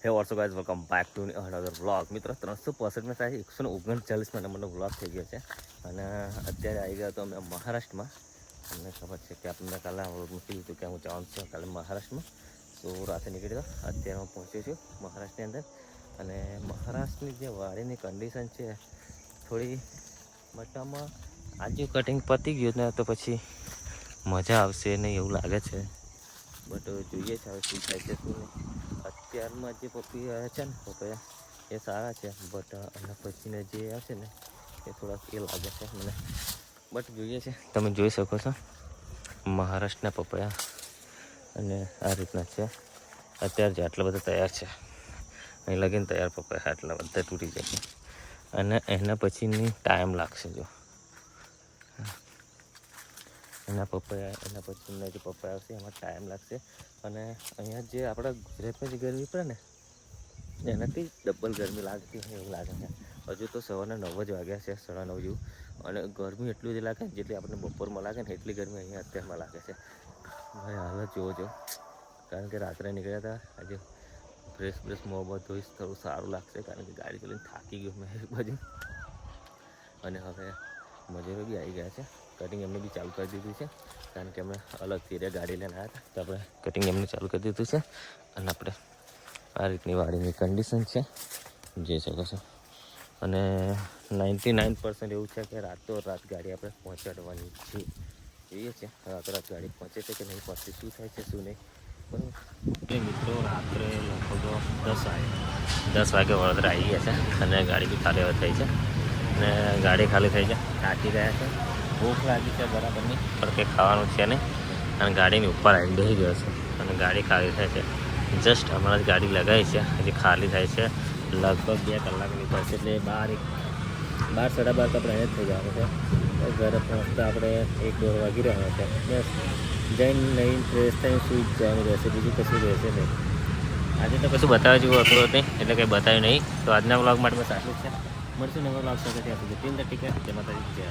હે WhatsApp guys, welcome back to another vlog. મિત્રો 365 થાય 139 મને વ્લોગ થઈ ગયો છે અને અત્યારે આવી ગયા તો અમે મહારાષ્ટ્રમાં. તમને ખબર છે કે આપણે કાલે મૂકી દીધું કે હું જવાનું છું કાલે મહારાષ્ટ્રમાં. તો રાતે નીકળી ગયો, અત્યારે હું પહોંચ્યો છું મહારાષ્ટ્રની અંદર. અને મહારાષ્ટ્રની જે વાડીની કન્ડિશન છે થોડી બટામાં આજે કટિંગ પતી ગયું ને તો પછી મજા આવશે નહીં એવું લાગે છે. બટ જોઈએ છે હવે શું થાય છે શું નહીં. અત્યારમાં જે પપૈયા છે ને પપૈયા એ સારા છે, બટ આના પછીને જે આવશે ને એ થોડાક એ લાગે છે મને. બટ જોઈએ છે, તમે જોઈ શકો છો મહારાષ્ટ્રના પપૈયા અને આ રીતના છે. અત્યારે જે આટલા બધા તૈયાર છે, અહીં લગીને તૈયાર પપૈયા આટલા બધા તૂટી જશે અને એના પછીની ટાઈમ લાગશે. જો એના પછીના જે પપૈયા આવશે એમાં ટાઈમ લાગશે. અને અહીંયા જે આપણા ગુજરાતમાં જે ગરમી પડે ને એનાથી ડબલ ગરમી લાગતી હોય એવું લાગે છે. હજુ તો સવારના 9 જ વાગ્યા છે, 9:30 જેવું, અને ગરમી એટલી જ લાગે જેટલી આપણને બપોરમાં લાગે ને એટલી ગરમી અહીંયા અત્યારમાં લાગે છે. ભાઈ હાલત જોવો છો, કારણ કે રાત્રે નીકળ્યા હતા. આજે ફ્રેશ મોહબ્બત ધોઈશ થોડું સારું લાગશે, કારણ કે ગાડી ચલાવીને થાકી ગયો મેં એક બાજુ. અને હવે મજૂરો બી આવી ગયા છે, કટિંગ એમને બી ચાલુ કરી દીધું છે, કારણ કે અમે અલગથી ગાડી લઈને આવ્યા હતા તો આપણે કટિંગ એમને ચાલુ કરી દીધું છે. અને આપણે આ રીતની વાડીની કન્ડિશન છે જોઈ શકો છો. અને 99% એવું છે કે રાત ગાડી આપણે પહોંચાડવાની છે. જોઈએ છે રાત ગાડી પહોંચે છે કે નહીં પહોંચતી, શું થાય છે શું નહીં. બરાબર મિત્રો, રાત્રે લગભગ 10 વાગે વડોદરા આવી ગયા છે અને ગાડી બી ખાલી થઈ છે. અને ગાડી ખાલી થઈ છે, થાકી ગયા છે, ભૂખ લાગી છે બરાબરની, પણ કંઈ ખાવાનું છે નહીં. અને ગાડીની ઉપર આવીને બેસી ગયો છે અને ગાડી ખાલી થાય છે. જસ્ટ હમણાં જ ગાડી લગાવી છે, હજી ખાલી થાય છે. લગભગ 2 કલાકની પાસે એટલે 12 સાડા 12 તો આપણે અહીંયા જ થઈ જવાનું છે. ઘરે પહોંચતા આપણે 1-2 વાગી રહ્યા છે. બસ જઈને નહીં ફ્રેશ થઈને સુઈ જ જવાનું રહેશે, બીજું કશું રહેશે નહીં. આજે તો કશું બતાવવા જેવું હતું નહીં, એટલે કંઈ બતાવ્યું નહીં. તો આજના વ્લોગ માટે બસ આટલું જ છે. મળશું નવા વ્લોગ સાથે, ત્યાં સુધી ટીલ ધ ટિકટ. જય માતાજી, જય